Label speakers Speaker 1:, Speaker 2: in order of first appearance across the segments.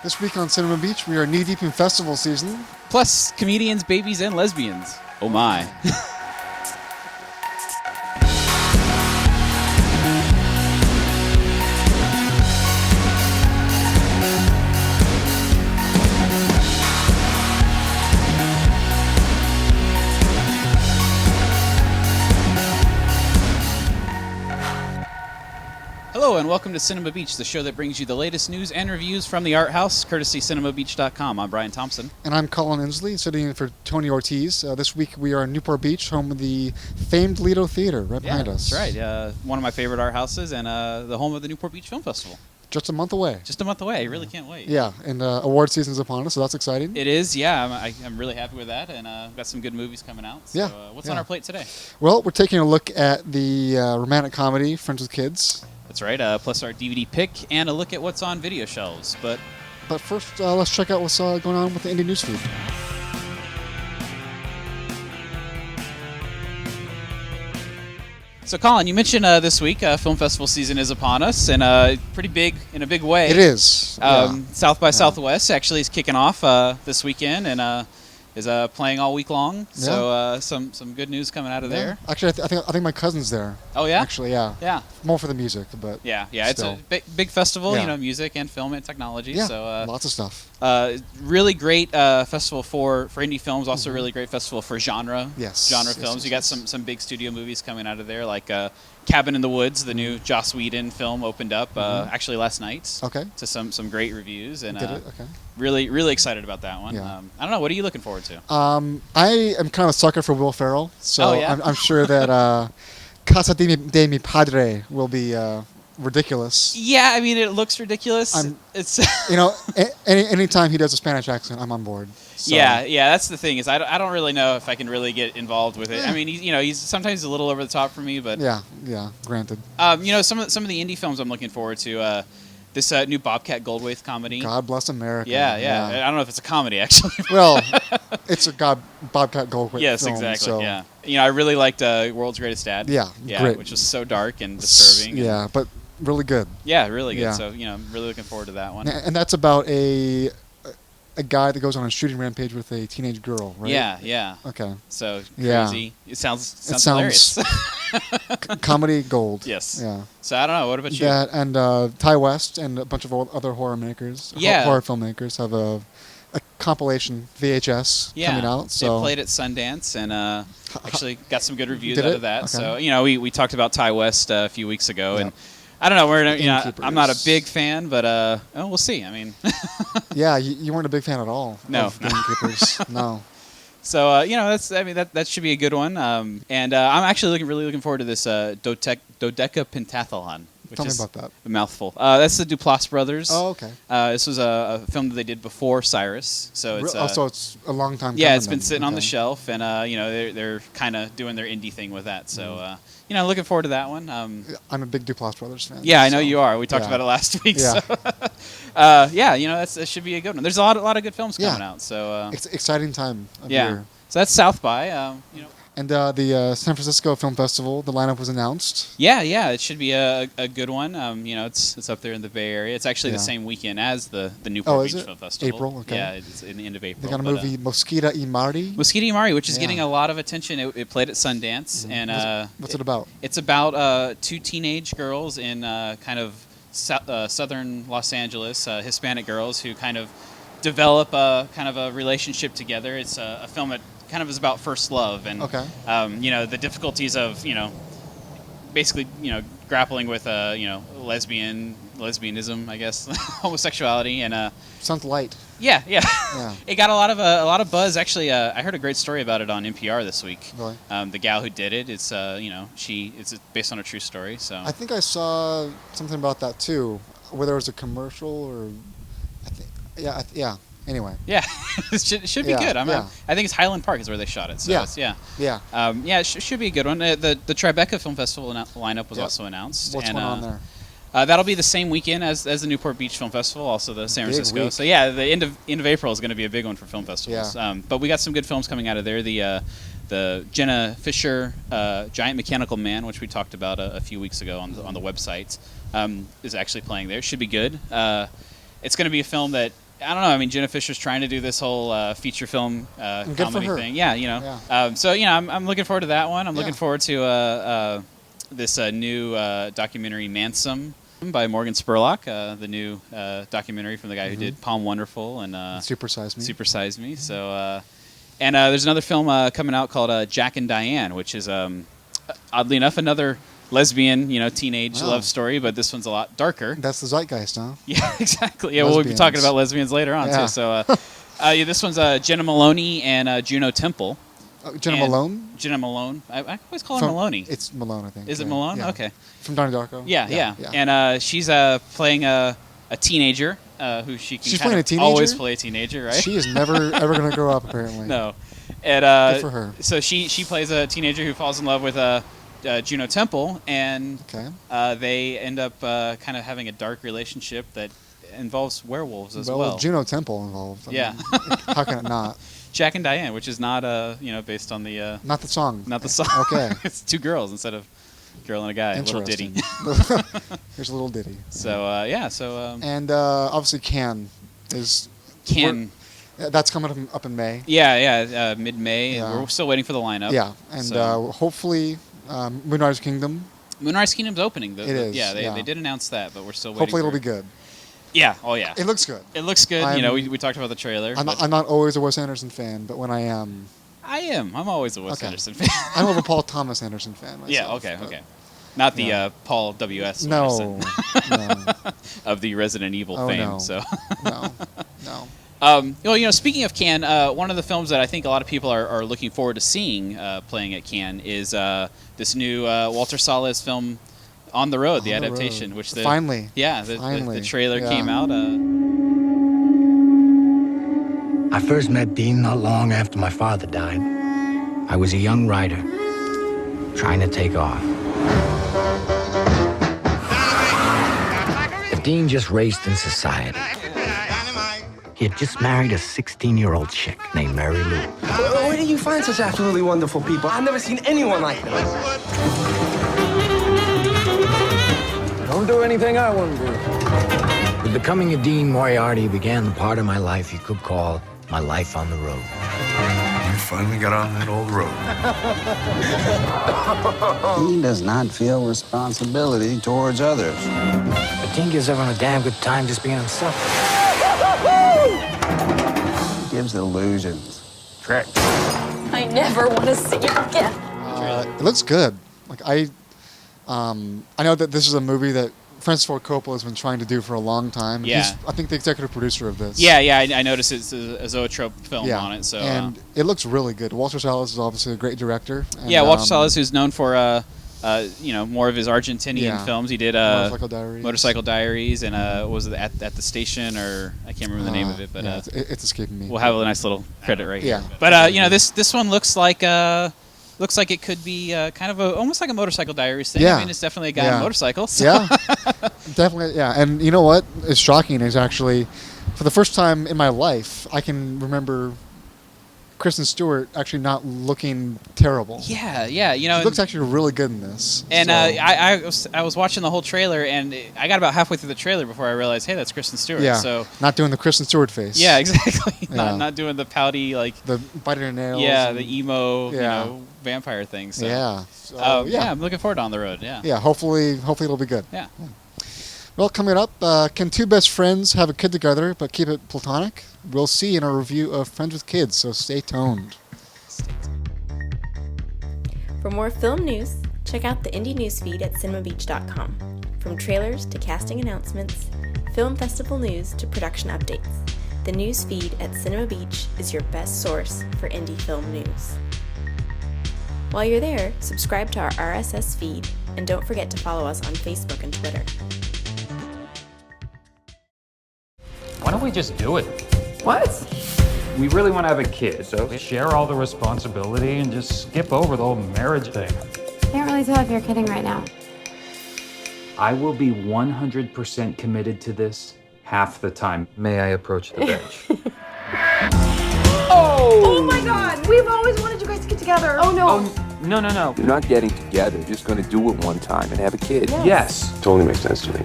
Speaker 1: This week on Cinema Beach, we are knee-deep in festival season.
Speaker 2: Plus, comedians, babies, and lesbians. Oh my. Hello and welcome to Cinema Beach, the show that brings you the latest news and reviews from the art house, courtesy CinemaBeach.com. I'm Brian Thompson.
Speaker 1: And I'm Colin Inslee, sitting in for Tony Ortiz. This week we are in Newport Beach, home of the famed Lido Theater, right behind us.
Speaker 2: That's right. One of my favorite art houses and the home of the Newport Beach Film Festival.
Speaker 1: Just a month away.
Speaker 2: Just a month away. I really can't wait.
Speaker 1: Yeah, and award season's upon us, so that's exciting.
Speaker 2: It is, yeah. I'm really happy with that, and got some good movies coming out. So,
Speaker 1: yeah.
Speaker 2: What's on our plate today?
Speaker 1: Well, we're taking a look at the romantic comedy, Friends with Kids.
Speaker 2: That's right, plus our DVD pick and a look at what's on video shelves. But
Speaker 1: first, let's check out what's going on with the indie newsfeed.
Speaker 2: So, Colin, you mentioned this week film festival season is upon us, and pretty big in a big way.
Speaker 1: It is.
Speaker 2: South by Southwest actually is kicking off this weekend, and is playing all week long. So some good news coming out of there.
Speaker 1: Actually, I think my cousin's there.
Speaker 2: Oh yeah.
Speaker 1: Actually, yeah.
Speaker 2: Yeah.
Speaker 1: More for the music, but
Speaker 2: yeah.
Speaker 1: Still.
Speaker 2: It's a big festival.
Speaker 1: Yeah.
Speaker 2: Music and film and technology.
Speaker 1: Yeah.
Speaker 2: So
Speaker 1: lots of stuff.
Speaker 2: Really great festival for indie films. Also, really great festival for genre.
Speaker 1: Yes.
Speaker 2: Genre films. You got some big studio movies coming out of there, like Cabin in the Woods, the new Joss Whedon film, opened up actually last night.
Speaker 1: Okay.
Speaker 2: To some great reviews, and
Speaker 1: Did it? Okay.
Speaker 2: really excited about that one.
Speaker 1: Yeah.
Speaker 2: I don't know. What are you looking forward to?
Speaker 1: I am kind of a sucker for Will Ferrell, so I'm sure that Casa de Mi Padre will be ridiculous.
Speaker 2: Yeah, I mean, it looks ridiculous. It's
Speaker 1: anytime he does a Spanish accent, I'm on board. So.
Speaker 2: Yeah, that's the thing is I don't really know if I can really get involved with it. I mean, he's sometimes a little over the top for me, but
Speaker 1: yeah, granted.
Speaker 2: Some of the indie films I'm looking forward to. This new Bobcat Goldthwait comedy.
Speaker 1: God Bless America.
Speaker 2: Yeah. I don't know if it's a comedy actually.
Speaker 1: Well, it's a Bobcat Goldthwait.
Speaker 2: Yes,
Speaker 1: film,
Speaker 2: exactly.
Speaker 1: So.
Speaker 2: Yeah. I really liked World's Greatest Dad.
Speaker 1: Yeah, great.
Speaker 2: Which was so dark and disturbing.
Speaker 1: Yeah, but really good.
Speaker 2: Yeah, really good.
Speaker 1: Yeah.
Speaker 2: So I'm really looking forward to that one.
Speaker 1: And that's about a guy that goes on a shooting rampage with a teenage girl, right?
Speaker 2: Yeah.
Speaker 1: Okay.
Speaker 2: So crazy.
Speaker 1: Yeah.
Speaker 2: It sounds hilarious.
Speaker 1: Comedy gold.
Speaker 2: Yes.
Speaker 1: Yeah.
Speaker 2: So I don't know. What about you?
Speaker 1: That and Ty West and a bunch of other horror makers, horror filmmakers have a compilation VHS coming out. So
Speaker 2: they played at Sundance and actually got some good reviews out of that.
Speaker 1: Okay.
Speaker 2: So we talked about Ty West a few weeks ago, and I don't know. I'm not a big fan, but we'll see. I mean,
Speaker 1: yeah, you weren't a big fan at all.
Speaker 2: No.
Speaker 1: Of Gamekeepers. No.
Speaker 2: So that should be a good one. And I'm actually really looking forward to this Dodeca Pentathlon.
Speaker 1: Tell me about that.
Speaker 2: A mouthful. That's the Duplass brothers.
Speaker 1: Oh, okay.
Speaker 2: This was a film that they did before Cyrus. So it's
Speaker 1: so it's a long time.
Speaker 2: Yeah, it's been sitting on the shelf, and they're kind of doing their indie thing with that. So looking forward to that one.
Speaker 1: I'm a big Duplass brothers fan.
Speaker 2: Yeah, I know you are. We talked about it last week.
Speaker 1: Yeah.
Speaker 2: So that should be a good one. There's a lot of good films coming out. So
Speaker 1: it's exciting time of year.
Speaker 2: So that's South by.
Speaker 1: And the San Francisco Film Festival, the lineup was announced.
Speaker 2: Yeah, it should be a good one. It's up there in the Bay Area. It's actually the same weekend as the Newport Beach Film Festival.
Speaker 1: April, okay.
Speaker 2: Yeah, it's in the end of April.
Speaker 1: They got a movie, Mosquita y Mari.
Speaker 2: Mosquita y Mari, which is getting a lot of attention. It played at Sundance. And
Speaker 1: what's it about?
Speaker 2: It's about two teenage girls in kind of southern Los Angeles, Hispanic girls who kind of develop kind of a relationship together. It's a film that kind of is about first love and the difficulties of basically grappling with lesbianism, I guess, homosexuality, and
Speaker 1: sounds light.
Speaker 2: Yeah. It got a lot of buzz. Actually, I heard a great story about it on NPR this week.
Speaker 1: Really?
Speaker 2: The gal who did it, it's it's based on a true story. So
Speaker 1: I think I saw something about that too, where there was a commercial or Anyway.
Speaker 2: Yeah, it should be good. I think it's Highland Park is where they shot it. So it should be a good one. The Tribeca Film Festival lineup was also announced.
Speaker 1: What's going on there?
Speaker 2: That'll be the same weekend as the Newport Beach Film Festival, also the San Francisco.
Speaker 1: Week.
Speaker 2: So the end of April is going to be a big one for film festivals.
Speaker 1: Yeah.
Speaker 2: But we got some good films coming out of there. The Jenna Fischer Giant Mechanical Man, which we talked about a few weeks ago on the website, is actually playing there. Should be good. It's going to be a film that I don't know. I mean, Jenna Fischer's trying to do this whole feature film comedy thing. Yeah, so I'm looking forward to that one. I'm looking forward to this new documentary Mansome by Morgan Spurlock, the new documentary from the guy who did Palm Wonderful and
Speaker 1: Super Size Me.
Speaker 2: Super Size Me. So, and there's another film coming out called Jack and Diane, which is oddly enough another lesbian, teenage love story, but this one's a lot darker.
Speaker 1: That's the zeitgeist, huh?
Speaker 2: Yeah, exactly. Yeah, we'll be talking about lesbians later on too. So, this one's Jenna Maloney and Juno Temple.
Speaker 1: Jenna Malone?
Speaker 2: Jenna Malone. I always call her Maloney.
Speaker 1: It's Malone, I think.
Speaker 2: Is it Malone? Yeah. Okay.
Speaker 1: From Donnie Darko.
Speaker 2: Yeah. And she's playing a teenager who she can always play a teenager, right?
Speaker 1: She is never ever going to grow up, apparently.
Speaker 2: No. And
Speaker 1: good for her.
Speaker 2: So she plays a teenager who falls in love with Juno Temple, and they end up kind of having a dark relationship that involves werewolves as well.
Speaker 1: Well, Juno Temple involved. I mean, how can it not?
Speaker 2: Jack and Diane, which is not based on the
Speaker 1: not the song.
Speaker 2: Not the song.
Speaker 1: Okay.
Speaker 2: It's two girls instead of a girl and a guy. A little ditty.
Speaker 1: Here's a little ditty.
Speaker 2: So
Speaker 1: and obviously Cannes is that's coming up in May.
Speaker 2: Yeah, mid-May. Yeah. We're still waiting for the lineup.
Speaker 1: Yeah, and hopefully Moonrise Kingdom.
Speaker 2: Moonrise Kingdom's opening.
Speaker 1: It is.
Speaker 2: Yeah, they did announce that, but we're still waiting.
Speaker 1: Hopefully it'll be good.
Speaker 2: Yeah. Oh yeah.
Speaker 1: It looks good.
Speaker 2: It looks good. We talked about the trailer.
Speaker 1: I'm not always a Wes Anderson fan, but when I am,
Speaker 2: I'm always a Wes Anderson fan.
Speaker 1: I'm more of a Paul Thomas Anderson fan myself.
Speaker 2: Yeah. Okay. Not the Paul W.S. Anderson.
Speaker 1: No.
Speaker 2: Of the Resident Evil fame.
Speaker 1: No.
Speaker 2: So.
Speaker 1: No.
Speaker 2: Speaking of Cannes, one of the films that I think a lot of people are looking forward to seeing playing at Cannes is this new Walter Salles film, On the Road, the adaptation, which
Speaker 1: finally,
Speaker 2: the trailer came out.
Speaker 3: I first met Dean not long after my father died. I was a young writer trying to take off. But Dean just raced in society. He had just married a 16-year-old chick named Mary Lou.
Speaker 4: Where do you find such absolutely wonderful people? I've never seen anyone like them. Don't do anything I wouldn't do.
Speaker 3: With becoming a Dean Moriarty began the part of my life you could call my life on the road.
Speaker 5: You finally got on that old road.
Speaker 6: He does not feel responsibility towards others.
Speaker 3: But Dean gives everyone a damn good time just being himself.
Speaker 6: He gives illusions. Tricks.
Speaker 7: I never want to see it again.
Speaker 1: It looks good. I know that this is a movie that Francis Ford Coppola has been trying to do for a long time.
Speaker 2: Yeah.
Speaker 1: He's, I think, the executive producer of this.
Speaker 2: Yeah, I noticed it's a Zoetrope film on it. So
Speaker 1: and it looks really good. Walter Salles is obviously a great director. And,
Speaker 2: Walter Salles, who's known for more of his Argentinian films. He did Motorcycle Diaries, and what was it at the station, or I can't remember the name of it, but
Speaker 1: it's escaping me.
Speaker 2: We'll have a nice little credit right here. But this one looks like it could be kind of almost like a Motorcycle Diaries thing. I mean, it's definitely a guy on a motorcycle. So.
Speaker 1: Yeah, definitely. Yeah, and you know what is shocking is actually, for the first time in my life, I can remember Kristen Stewart actually not looking terrible.
Speaker 2: Yeah.
Speaker 1: She looks actually really good in this.
Speaker 2: And I was watching the whole trailer, and I got about halfway through the trailer before I realized, hey, that's Kristen Stewart.
Speaker 1: Yeah.
Speaker 2: So
Speaker 1: not doing the Kristen Stewart face.
Speaker 2: Yeah, exactly. Not doing the pouty the
Speaker 1: biting her nails.
Speaker 2: Yeah, the emo vampire thing. So.
Speaker 1: Yeah.
Speaker 2: I'm looking forward to On the Road. Yeah.
Speaker 1: Yeah. Hopefully it'll be good.
Speaker 2: Yeah.
Speaker 1: Well, coming up, can two best friends have a kid together but keep it platonic? We'll see in our review of Friends with Kids, so stay tuned.
Speaker 8: For more film news, check out the indie news feed at CinemaBeach.com. From trailers to casting announcements, film festival news to production updates, the news feed at Cinema Beach is your best source for indie film news. While you're there, subscribe to our RSS feed, and don't forget to follow us on Facebook and Twitter.
Speaker 9: Why don't we just do it?
Speaker 10: What?
Speaker 9: We really want to have a kid, so share all the responsibility and just skip over the whole marriage thing.
Speaker 10: Can't really tell if you're kidding right now.
Speaker 9: I will be 100% committed to this half the time. May I approach the bench?
Speaker 10: Oh my God! We've always wanted you guys to get together. Oh no.
Speaker 9: Oh, no.
Speaker 11: You're not getting together. You're just going to do it one time and have a kid.
Speaker 9: Yes.
Speaker 11: Totally makes sense to me.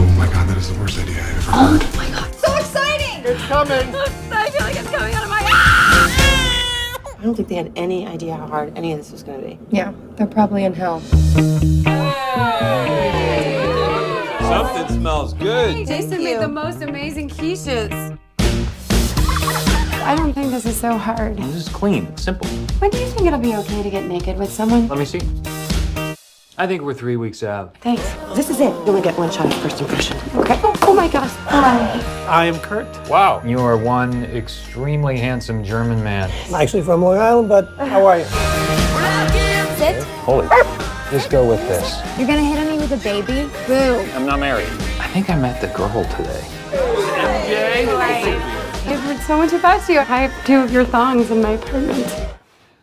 Speaker 5: Oh my God, that is the worst idea I've ever heard.
Speaker 10: Oh my God! So exciting!
Speaker 4: It's coming.
Speaker 10: I feel like it's coming out of my.
Speaker 12: I don't think they had any idea how hard any of this was going to be.
Speaker 10: Yeah, they're probably in hell.
Speaker 11: Something smells good.
Speaker 10: Jason made the most amazing quiches. I don't think this is so hard.
Speaker 9: This is clean, simple.
Speaker 10: When do you think it'll be okay to get naked with someone?
Speaker 9: Let me see. I think we're 3 weeks out.
Speaker 10: Thanks.
Speaker 12: This is it. You only get one shot at first impression.
Speaker 10: Okay. Oh my gosh. Hi.
Speaker 4: I am Kurt.
Speaker 9: Wow. You are one extremely handsome German man.
Speaker 4: I'm actually from Long Island, but how are you?
Speaker 10: Sit.
Speaker 9: Holy. Just go with this.
Speaker 10: You're gonna hit on me with a baby? Boo.
Speaker 9: I'm not married. I think I met the girl today.
Speaker 10: I've heard so much about you. I have 2 of your thongs in my apartment.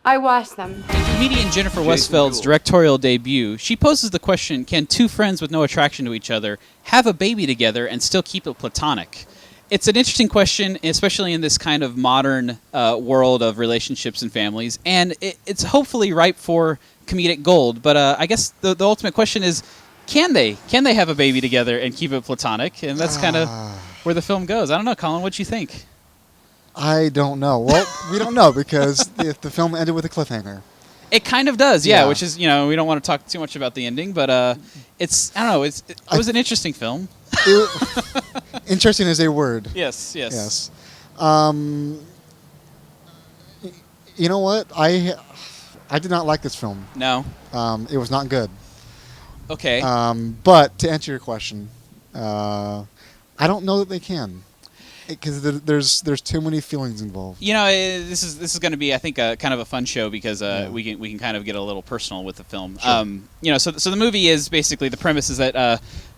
Speaker 10: I washed them.
Speaker 2: In comedian Jennifer Westfeldt's directorial debut, she poses the question, can 2 friends with no attraction to each other have a baby together and still keep it platonic? It's an interesting question, especially in this kind of modern world of relationships and families, and it's hopefully ripe for comedic gold. But I guess the ultimate question is, can they have a baby together and keep it platonic? And that's kind of where the film goes. I don't know, Colin, what you think?
Speaker 1: I don't know. Well, we don't know because the film ended with a cliffhanger.
Speaker 2: It kind of does, yeah. Which is, we don't want to talk too much about the ending, but it's, I don't know, it was an interesting film.
Speaker 1: Interesting is a word.
Speaker 2: Yes.
Speaker 1: Yes. You know what? I did not like this film.
Speaker 2: No.
Speaker 1: It was not good.
Speaker 2: Okay.
Speaker 1: But to answer your question, I don't know that they can. Because there's too many feelings involved.
Speaker 2: This is going to be, I think, kind of a fun show because we can kind of get a little personal with the film.
Speaker 1: Sure.
Speaker 2: So the movie is basically, the premise is that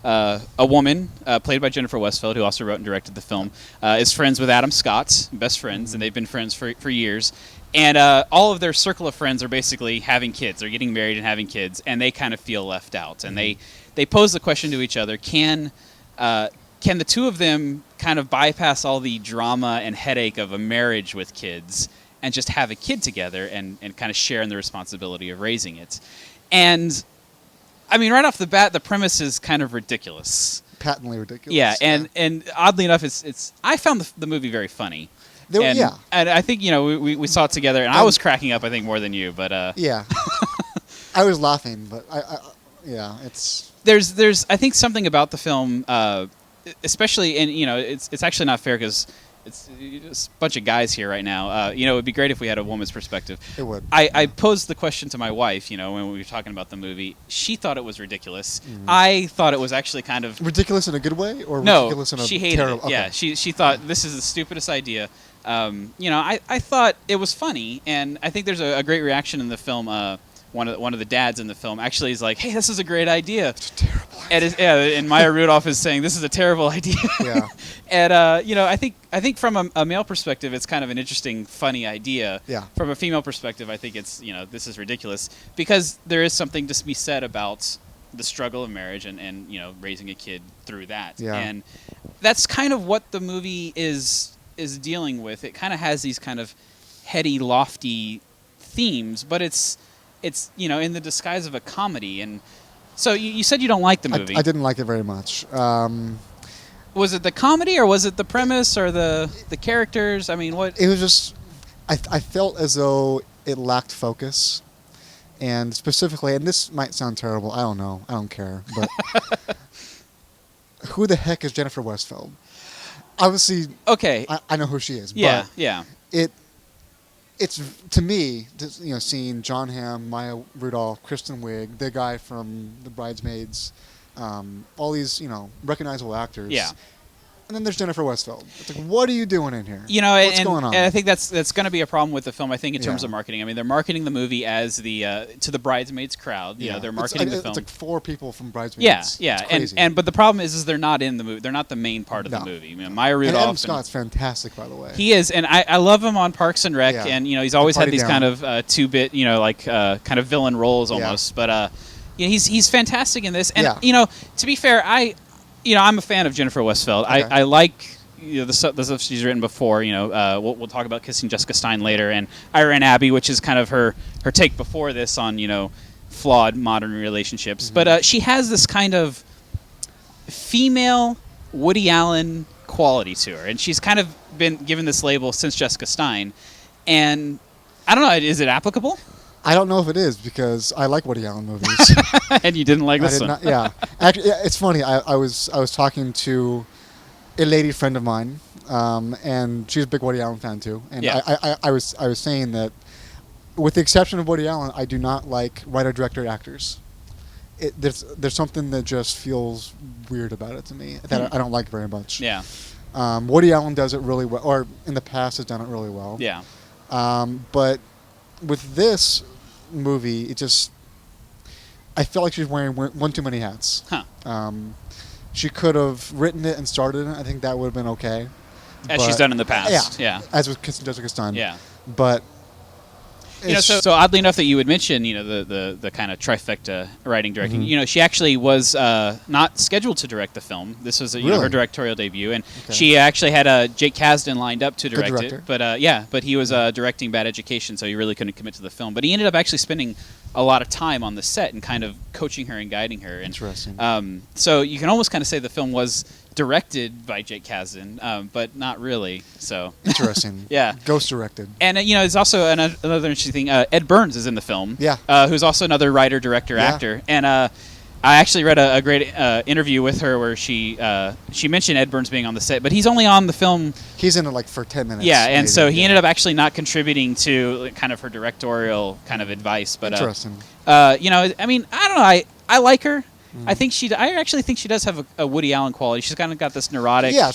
Speaker 2: a woman played by Jennifer Westfeldt, who also wrote and directed the film, is friends with Adam Scott, best friends, and they've been friends for years. And all of their circle of friends are basically having kids. They're getting married and having kids, and they kind of feel left out. And they pose the question to each other: Can the 2 of them kind of bypass all the drama and headache of a marriage with kids and just have a kid together and kind of share in the responsibility of raising it? And, I mean, right off the bat, the premise is kind of ridiculous.
Speaker 1: Patently ridiculous.
Speaker 2: Yeah, and oddly enough, I found the movie very funny. And I think, we saw it together, and I was cracking up, I think, more than you, but...
Speaker 1: Yeah. I was laughing, but it's...
Speaker 2: There's I think, something about the film... especially, and it's actually not fair because it's a bunch of guys here right now. It would be great if we had a woman's perspective.
Speaker 1: It would.
Speaker 2: I posed the question to my wife, when we were talking about the movie. She thought it was ridiculous. I thought it was actually kind of...
Speaker 1: Ridiculous in a good way? Or
Speaker 2: no,
Speaker 1: ridiculous in a
Speaker 2: she hated
Speaker 1: terrible...
Speaker 2: it.
Speaker 1: Okay.
Speaker 2: Yeah, she thought this is the stupidest idea. I thought it was funny, and I think there's a great reaction in the film. One of the dads in the film actually is like, "Hey, this is a great idea."
Speaker 1: It's a terrible idea.
Speaker 2: And Maya Rudolph is saying, "This is a terrible idea."
Speaker 1: Yeah.
Speaker 2: And I think from a male perspective, it's kind of an interesting, funny idea.
Speaker 1: Yeah.
Speaker 2: From a female perspective, I think it's this is ridiculous because there is something to be said about the struggle of marriage and raising a kid through that.
Speaker 1: Yeah.
Speaker 2: And that's kind of what the movie is dealing with. It kind of has these kind of heady, lofty themes, but it's in the disguise of a comedy. And so you said you don't like the movie.
Speaker 1: I didn't like it very much.
Speaker 2: Was it the comedy, or was it the premise, or the characters? I mean, what?
Speaker 1: It was just... I felt as though it lacked focus. And specifically, and this might sound terrible, I don't know, I don't care, but... who the heck is Jennifer Westfeldt? Obviously,
Speaker 2: okay,
Speaker 1: I know who she is.
Speaker 2: Yeah,
Speaker 1: but
Speaker 2: yeah.
Speaker 1: It's to me, seeing John Hamm, Maya Rudolph, Kristen Wiig, the guy from The Bridesmaids, all these recognizable actors.
Speaker 2: Yeah.
Speaker 1: And then there's Jennifer Westfeldt. It's like, what are you doing in here?
Speaker 2: What's
Speaker 1: going on?
Speaker 2: And I think that's going to be a problem with the film. I think in terms of marketing. I mean, they're marketing the movie as to the Bridesmaids crowd. They're marketing the film.
Speaker 1: It's like 4 people from Bridesmaids.
Speaker 2: Yeah,
Speaker 1: it's crazy.
Speaker 2: but the problem is they're not in the movie. They're not the main part of the movie. Maya Rudolph.
Speaker 1: And Adam Scott's fantastic, by the way.
Speaker 2: He is, and I love him on Parks and Rec.
Speaker 1: Yeah.
Speaker 2: And he's always had these
Speaker 1: Down.
Speaker 2: kind of 2-bit, kind of villain roles almost. But he's fantastic in this. And to be fair, I'm a fan of Jennifer Westfeldt. Okay. I like. The stuff she's written before, we'll talk about Kissing Jessica Stein later, and Ira and Abby, which is kind of her take before this on, flawed modern relationships. Mm-hmm. But she has this kind of female Woody Allen quality to her, and she's kind of been given this label since Jessica Stein, and I don't know, is it applicable?
Speaker 1: I don't know if it is because I like Woody Allen movies.
Speaker 2: And you didn't like this one?
Speaker 1: Not, yeah. Actually, it's funny. I was talking to a lady friend of mine, and she's a big Woody Allen fan too. And I was saying that, with the exception of Woody Allen, I do not like writer, director, actors. There's something that just feels weird about it to me that I don't like very much.
Speaker 2: Yeah.
Speaker 1: Woody Allen does it really well, or in the past has done it really well.
Speaker 2: Yeah.
Speaker 1: But with this movie, I felt like she was wearing one too many hats.
Speaker 2: Huh.
Speaker 1: She could have written it and started it. I think that would have been okay.
Speaker 2: As she's done in the past. Yeah.
Speaker 1: As with Kissing Jessica Stein.
Speaker 2: Yeah.
Speaker 1: But
Speaker 2: so oddly enough that you would mention, the kind of trifecta writing, directing.
Speaker 1: Mm-hmm.
Speaker 2: She actually was not scheduled to direct the film. This was
Speaker 1: Really?
Speaker 2: Her directorial debut, and she actually had Jake Kasdan lined up to direct it. But he was directing Bad Education, so he really couldn't commit to the film. But he ended up actually spending a lot of time on the set and kind of coaching her and guiding her. And,
Speaker 1: interesting.
Speaker 2: So you can almost kind of say the film was directed by Jake Kasdan, but not really. So
Speaker 1: interesting.
Speaker 2: Yeah.
Speaker 1: Ghost directed. And
Speaker 2: it's also another interesting thing. Ed Burns is in the film.
Speaker 1: Yeah.
Speaker 2: Who's also another writer, director, actor. And I actually read a great interview with her where she mentioned Ed Burns being on the set, but he's only on the film.
Speaker 1: He's in it for 10 minutes.
Speaker 2: Yeah, and so he ended up actually not contributing to kind of her directorial kind of advice. But
Speaker 1: interesting.
Speaker 2: I don't know. I like her. I actually think she does have a Woody Allen quality. She's kind of got this neurotic.
Speaker 1: Yeah,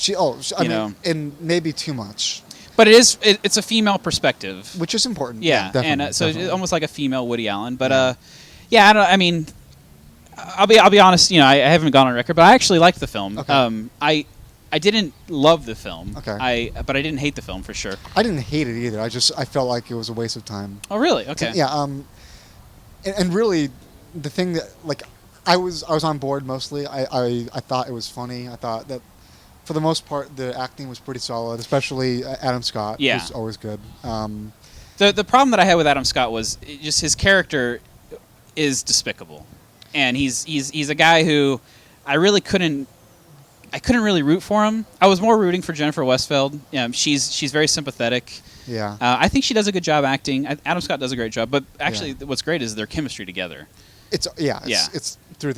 Speaker 1: I mean, and maybe too much.
Speaker 2: But it's a female perspective,
Speaker 1: which is important.
Speaker 2: Yeah,
Speaker 1: definitely,
Speaker 2: and so it's almost like a female Woody Allen. But I'll be honest. I haven't gone on record, but I actually liked the film.
Speaker 1: Okay.
Speaker 2: I didn't love the film.
Speaker 1: Okay.
Speaker 2: But I didn't hate the film for sure.
Speaker 1: I didn't hate it either. I felt like it was a waste of time.
Speaker 2: Oh really? Okay.
Speaker 1: Yeah. And really, the thing that I was on board mostly. I thought it was funny. I thought that for the most part the acting was pretty solid, especially Adam Scott.
Speaker 2: Yeah.
Speaker 1: Who's always good.
Speaker 2: The problem that I had with Adam Scott was just his character is despicable, and he's a guy who I couldn't really root for him. I was more rooting for Jennifer Westfeldt. She's very sympathetic.
Speaker 1: Yeah.
Speaker 2: I think she does a good job acting. Adam Scott does a great job, but actually what's great is their chemistry together.
Speaker 1: It's through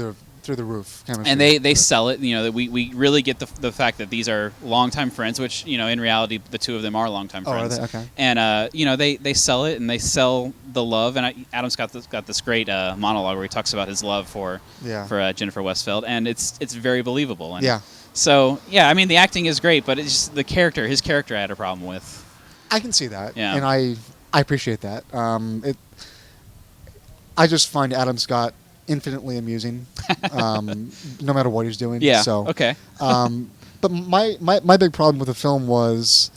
Speaker 1: the roof chemistry.
Speaker 2: And they sell it. That we really get the fact that these are longtime friends, which in reality the two of them are longtime friends.
Speaker 1: Oh, are they? Okay.
Speaker 2: And they sell it and they sell the love. And Adam Scott's got this great monologue where he talks about his love for Jennifer Westfeldt, and it's very believable. And so I mean the acting is great, but it's just his character I had a problem with.
Speaker 1: I can see that.
Speaker 2: Yeah.
Speaker 1: And I appreciate that. I just find Adam Scott infinitely amusing, no matter what he's doing.
Speaker 2: Yeah.
Speaker 1: So,
Speaker 2: okay.
Speaker 1: But my big problem with the film was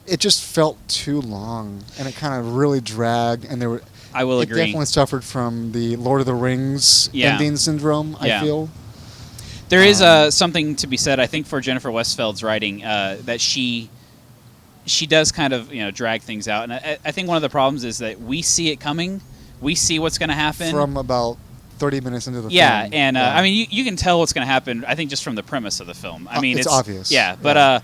Speaker 1: it just felt too long, and it kind of really dragged. And
Speaker 2: I will agree.
Speaker 1: It definitely suffered from the Lord of the Rings ending syndrome. I feel
Speaker 2: there is something to be said, I think, for Jennifer Westfeldt's writing that she does kind of drag things out, and I think one of the problems is that we see it coming. We see what's going to happen
Speaker 1: from about 30 minutes into the film.
Speaker 2: Yeah, and I mean, you can tell what's going to happen. I think just from the premise of the film. I mean,
Speaker 1: it's obvious.
Speaker 2: Yeah, but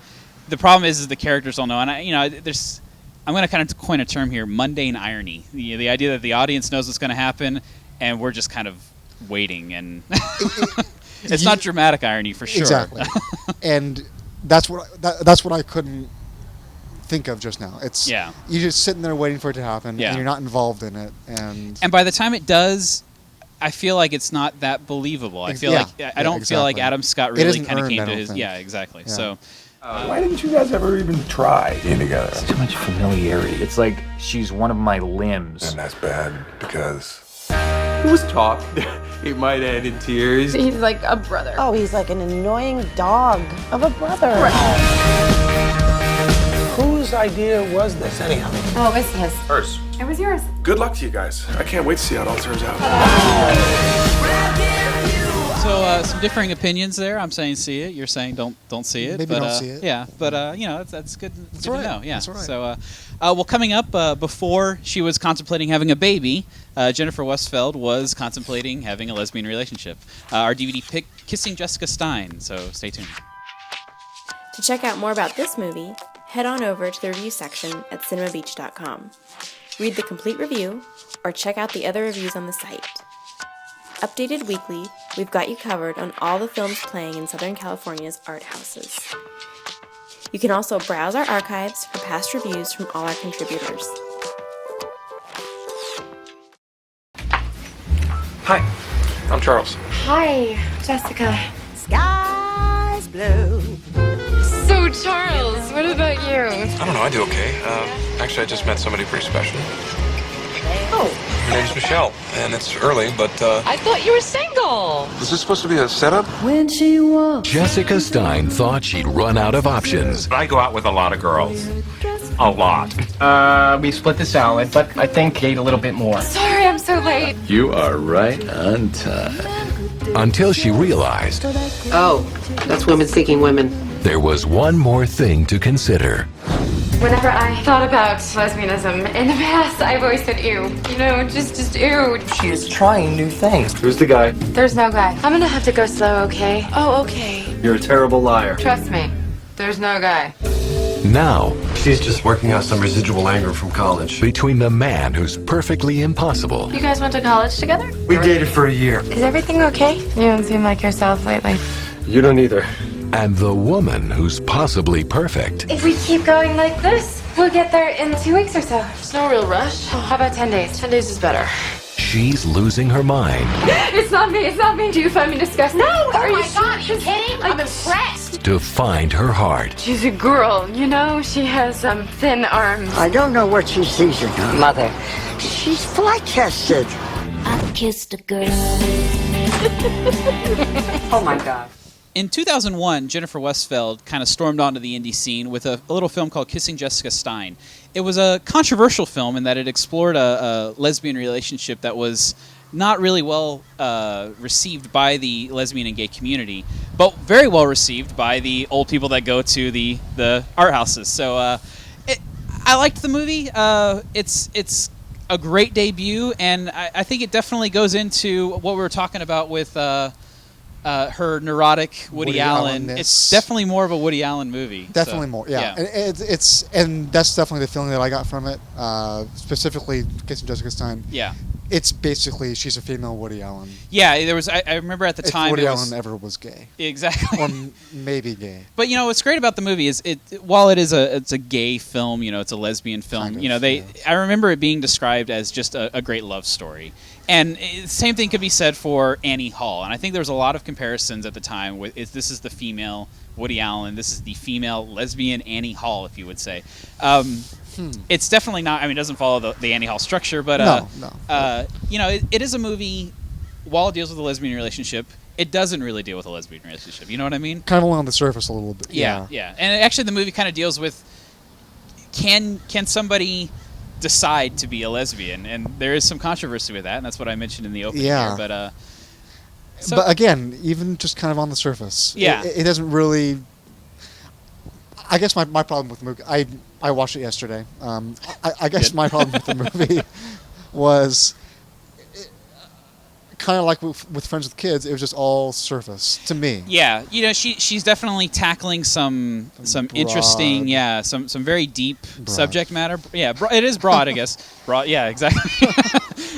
Speaker 2: the problem is the characters don't know, and I'm going to kind of coin a term here: mundane irony. The idea that the audience knows what's going to happen, and we're just kind of waiting, and it's not dramatic irony for sure.
Speaker 1: Exactly, and that's what I couldn't think of just now. It's you're just sitting there waiting for it to happen, and you're not involved in it, and
Speaker 2: by the time it does, I feel like it's not that believable. I feel I don't feel like Adam Scott really kind of came to his exactly. Yeah. So
Speaker 11: why didn't you guys ever even try being together?
Speaker 9: It's too much familiarity. It's like she's one of my limbs.
Speaker 5: And that's bad because
Speaker 11: It was talk. It might end in tears.
Speaker 7: He's like a brother.
Speaker 12: Oh, he's like an annoying dog of a brother.
Speaker 4: Whose idea was this, anyhow?
Speaker 7: Oh, it was his.
Speaker 5: Hers.
Speaker 7: It was yours.
Speaker 5: Good luck to you guys. I can't wait to see how it all turns out.
Speaker 2: So some differing opinions there. I'm saying see it. You're saying don't see it.
Speaker 1: Maybe don't see it.
Speaker 2: Yeah, but that's good. That's good to know. Yeah.
Speaker 1: That's right.
Speaker 2: So well, coming up before she was contemplating having a baby, Jennifer Westfeldt was contemplating having a lesbian relationship. Our DVD pick, Kissing Jessica Stein. So stay tuned.
Speaker 8: To check out more about this movie, head on over to the review section at CinemaBeach.com. Read the complete review, or check out the other reviews on the site. Updated weekly, we've got you covered on all the films playing in Southern California's art houses. You can also browse our archives for past reviews from all our contributors.
Speaker 5: Hi, I'm Charles.
Speaker 10: Hi, Jessica.
Speaker 13: Sky's blue.
Speaker 10: So, Charles, what about you?
Speaker 5: I don't know, I do okay. Actually, I just met somebody pretty special.
Speaker 10: Oh.
Speaker 5: Her name's Michelle, and it's early, but,
Speaker 10: I thought you were single.
Speaker 5: is this supposed to be a setup?
Speaker 13: When she walks.
Speaker 14: Jessica Stein thought she'd run out of options.
Speaker 15: I go out with a lot of girls. A lot. We split the salad, but I think ate a little bit more.
Speaker 10: Sorry, I'm so late.
Speaker 14: You are right on time. Until she realized
Speaker 12: Oh, that's women seeking women.
Speaker 14: there was one more thing to consider.
Speaker 10: Whenever I thought about lesbianism in the past, I've always said ew. You know, just ew.
Speaker 4: She is trying new things.
Speaker 5: Who's the guy?
Speaker 10: There's no guy. I'm gonna have to go slow, okay? Oh, okay.
Speaker 4: You're a terrible liar.
Speaker 10: Trust me. There's no guy.
Speaker 14: Now,
Speaker 5: She's just working out some residual anger from college.
Speaker 14: between the man who's perfectly impossible
Speaker 10: You guys went to college together?
Speaker 5: We dated for a year.
Speaker 10: Is everything okay? You don't seem like yourself lately.
Speaker 5: You don't either.
Speaker 14: and the woman who's possibly perfect,
Speaker 10: If we keep going like this, we'll get there in 2 weeks or so. There's no real rush. How about 10 days? 10 days is better.
Speaker 14: she's losing her mind
Speaker 10: It's not me. It's not me. Do you find me disgusting?
Speaker 13: No!
Speaker 10: Are
Speaker 13: Oh my
Speaker 10: sure?
Speaker 13: God, are you kidding? I'm impressed.
Speaker 14: to find her heart.
Speaker 10: She's a girl, you know? She has thin arms.
Speaker 16: I don't know what she sees in her mother. She's flight tested.
Speaker 13: I've kissed a girl.
Speaker 12: Oh my God.
Speaker 2: In 2001, Jennifer Westfeldt kind of stormed onto the indie scene with a little film called Kissing Jessica Stein. It was a controversial film in that it explored a lesbian relationship that was not really well received by the lesbian and gay community, but very well received by the old people that go to the art houses. So I liked the movie. It's a great debut, and I think it definitely goes into what we were talking about with her neurotic Woody Allen. It's definitely more of a Woody Allen movie.
Speaker 1: Definitely more, yeah. And that's definitely the feeling that I got from it. Specifically, Kissing Jessica Stein.
Speaker 2: Yeah.
Speaker 1: It's basically she's a female Woody Allen.
Speaker 2: Yeah, there was. I remember at the time.
Speaker 1: If Woody Allen ever was gay.
Speaker 2: Exactly.
Speaker 1: Or maybe gay.
Speaker 2: But what's great about the movie is while it's a gay film, it's a lesbian film.
Speaker 1: Kind of,
Speaker 2: I remember it being described as just a great love story. And same thing could be said for Annie Hall. And I think there was a lot of comparisons at the time with this is the female Woody Allen, this is the female lesbian Annie Hall, if you would say. It's definitely not. I mean, it doesn't follow the Annie Hall structure, but
Speaker 1: no.
Speaker 2: It is a movie. While it deals with a lesbian relationship, it doesn't really deal with a lesbian relationship. You know what I mean?
Speaker 1: Kind of only on the surface a little bit.
Speaker 2: Yeah. And actually, the movie kind of deals with can somebody decide to be a lesbian, and there is some controversy with that, and that's what I mentioned in the opening here. But
Speaker 1: but again, even just kind of on the surface, it doesn't really. I guess my problem with the movie, I watched it yesterday. I guess my problem with the movie was kind of like with Friends with Kids. It was just all surface to me.
Speaker 2: Yeah, she's definitely tackling some interesting, some very deep subject matter. Yeah, it is broad, I guess. Broad, yeah, exactly.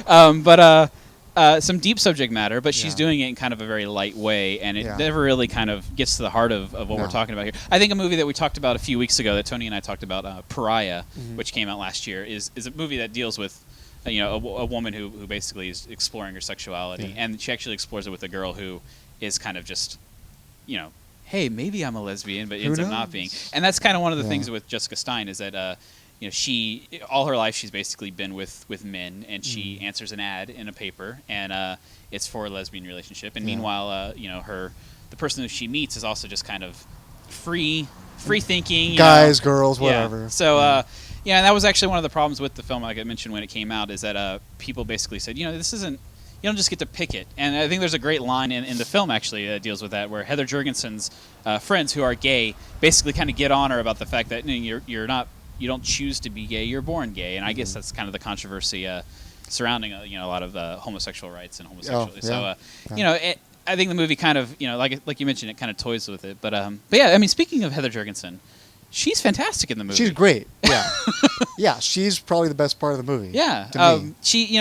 Speaker 2: But some deep subject matter, but she's doing it in kind of a very light way, and it never really kind of gets to the heart of what we're talking about here. I think a movie that we talked about a few weeks ago, that Tony and I talked about, Pariah, which came out last year, is a movie that deals with a woman who basically is exploring her sexuality, and she actually explores it with a girl who is kind of just, hey, maybe I'm a lesbian, but ends up not being. And that's kind of one of the things with Jessica Stein is that she all her life she's basically been with men, and she answers an ad in a paper, and it's for a lesbian relationship. And meanwhile, the person who she meets is also just kind of free thinking,
Speaker 1: guys, girls, whatever.
Speaker 2: So. And that was actually one of the problems with the film, like I mentioned when it came out, is that people basically said, this isn't, you don't just get to pick it. And I think there's a great line in the film, actually, that deals with that, where Heather Jurgensen's friends who are gay basically kind of get on her about the fact that you don't choose to be gay, you're born gay. And I guess that's kind of the controversy surrounding, a lot of homosexual rights and homosexuality. I think the movie kind of, like you mentioned, it kind of toys with it. But yeah, I mean, speaking of Heather Jurgensen, she's fantastic in the movie.
Speaker 1: She's great. Yeah, yeah, she's probably the best part of the movie.
Speaker 2: Yeah,
Speaker 1: to me.
Speaker 2: she,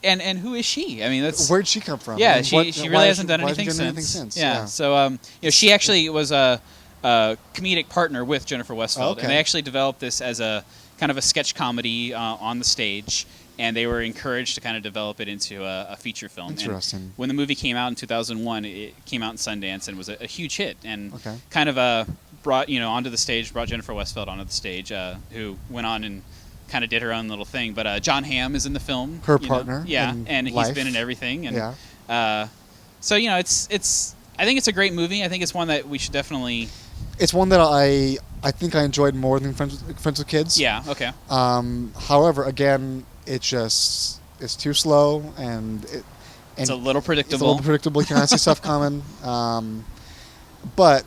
Speaker 2: and who is she? I mean, that's
Speaker 1: where'd she come from?
Speaker 2: Yeah,
Speaker 1: I mean,
Speaker 2: she really hasn't done anything since. Yeah, so she actually was a comedic partner with Jennifer Westfeldt, and they actually developed this as a kind of a sketch comedy on the stage. And they were encouraged to kind of develop it into a feature film.
Speaker 1: Interesting.
Speaker 2: And when the movie came out in 2001, it came out in Sundance and was a huge hit. And kind of brought onto the stage, brought Jennifer Westfeldt onto the stage, who went on and kind of did her own little thing. But John Hamm is in the film.
Speaker 1: Her partner.
Speaker 2: Yeah, and he's been in everything. And so it's. I think it's a great movie. I think it's one that we should definitely.
Speaker 1: It's one that I think I enjoyed more than Friends with Kids.
Speaker 2: Yeah. Okay.
Speaker 1: However, again. It's too slow and
Speaker 2: it's a little predictable.
Speaker 1: It's a little predictable. You can see stuff coming, but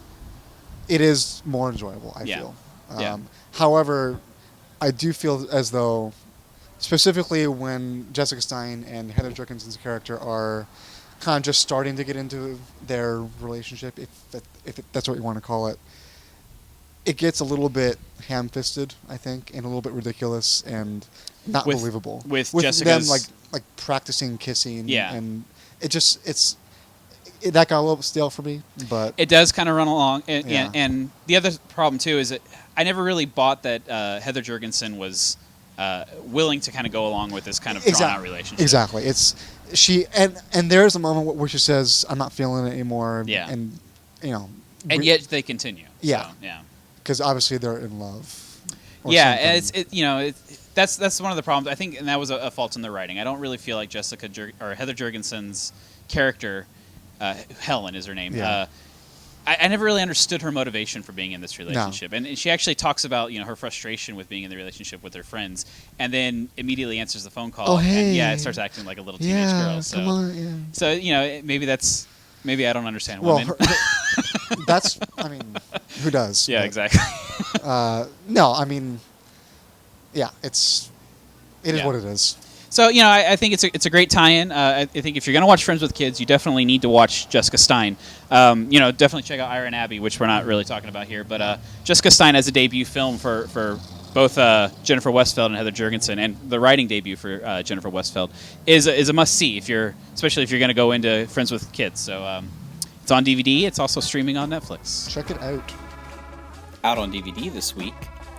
Speaker 1: it is more enjoyable. I feel. However, I do feel as though, specifically when Jessica Stein and Heather Jurgensen's character are kind of just starting to get into their relationship, if that's what you want to call it, it gets a little bit ham-fisted, I think, and a little bit ridiculous and. Not believable.
Speaker 2: With
Speaker 1: Jessica's them like practicing kissing.
Speaker 2: Yeah.
Speaker 1: And that got a little bit stale for me. But
Speaker 2: it does kind of run along. And the other problem too is that I never really bought that Heather Jurgensen was willing to kind of go along with this kind of drawn out relationship.
Speaker 1: Exactly. It's she and there's a moment where she says, "I'm not feeling it anymore."
Speaker 2: Yeah.
Speaker 1: And
Speaker 2: and yet they continue.
Speaker 1: Yeah.
Speaker 2: So, yeah.
Speaker 1: Because obviously they're in love.
Speaker 2: Yeah, and that's one of the problems I think, and that was a fault in the writing. I don't really feel like Heather Jurgensen's character, Helen is her name.
Speaker 1: Yeah.
Speaker 2: I never really understood her motivation for being in this relationship, and she actually talks about her frustration with being in the relationship with her friends, and then immediately answers the phone call.
Speaker 1: Oh, hey.
Speaker 2: And starts acting like a little teenage girl. So,
Speaker 1: come on, yeah.
Speaker 2: So maybe I don't understand women.
Speaker 1: That's who does?
Speaker 2: Yeah, exactly.
Speaker 1: No, I mean, yeah, it is what it is.
Speaker 2: So I think it's a great tie-in. I think if you're going to watch Friends with Kids, you definitely need to watch Jessica Stein. Definitely check out Iron Abbey, which we're not really talking about here. But Jessica Stein as a debut film for both Jennifer Westfeldt and Heather Jurgensen, and the writing debut for Jennifer Westfeldt is a must-see especially if you're going to go into Friends with Kids. So it's on DVD. It's also streaming on Netflix.
Speaker 1: Check it out.
Speaker 2: Out on DVD this week,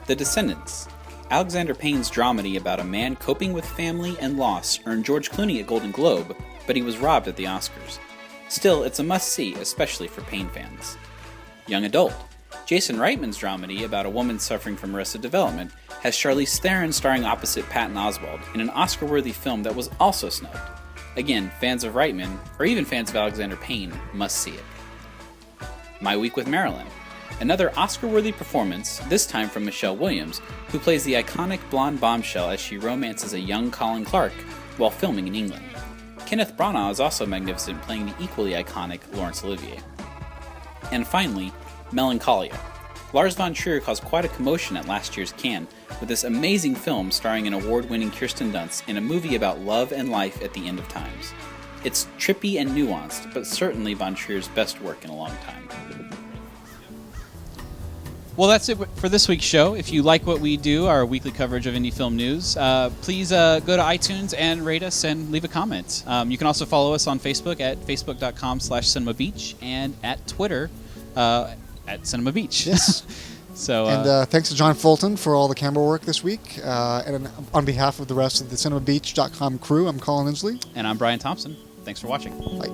Speaker 2: The Descendants. Alexander Payne's dramedy about a man coping with family and loss earned George Clooney a Golden Globe, but he was robbed at the Oscars. Still, it's a must-see, especially for Payne fans. Young Adult. Jason Reitman's dramedy about a woman suffering from Arrested Development has Charlize Theron starring opposite Patton Oswalt in an Oscar-worthy film that was also snubbed. Again, fans of Reitman, or even fans of Alexander Payne, must see it. My Week with Marilyn. Another Oscar-worthy performance, this time from Michelle Williams, who plays the iconic blonde bombshell as she romances a young Colin Clark while filming in England. Kenneth Branagh is also magnificent, playing the equally iconic Laurence Olivier. And finally, Melancholia. Lars von Trier caused quite a commotion at last year's Cannes with this amazing film starring an award-winning Kirsten Dunst in a movie about love and life at the end of times. It's trippy and nuanced, but certainly von Trier's best work in a long time. Well, that's it for this week's show. If you like what we do, our weekly coverage of indie film news, please go to iTunes and rate us and leave a comment. You can also follow us on Facebook at facebook.com/CinemaBeach and at Twitter at CinemaBeach.
Speaker 1: Yes. And thanks to John Fulton for all the camera work this week. And on behalf of the rest of the CinemaBeach.com crew, I'm Colin Inslee.
Speaker 2: And I'm Brian Thompson. Thanks for watching.
Speaker 1: Bye.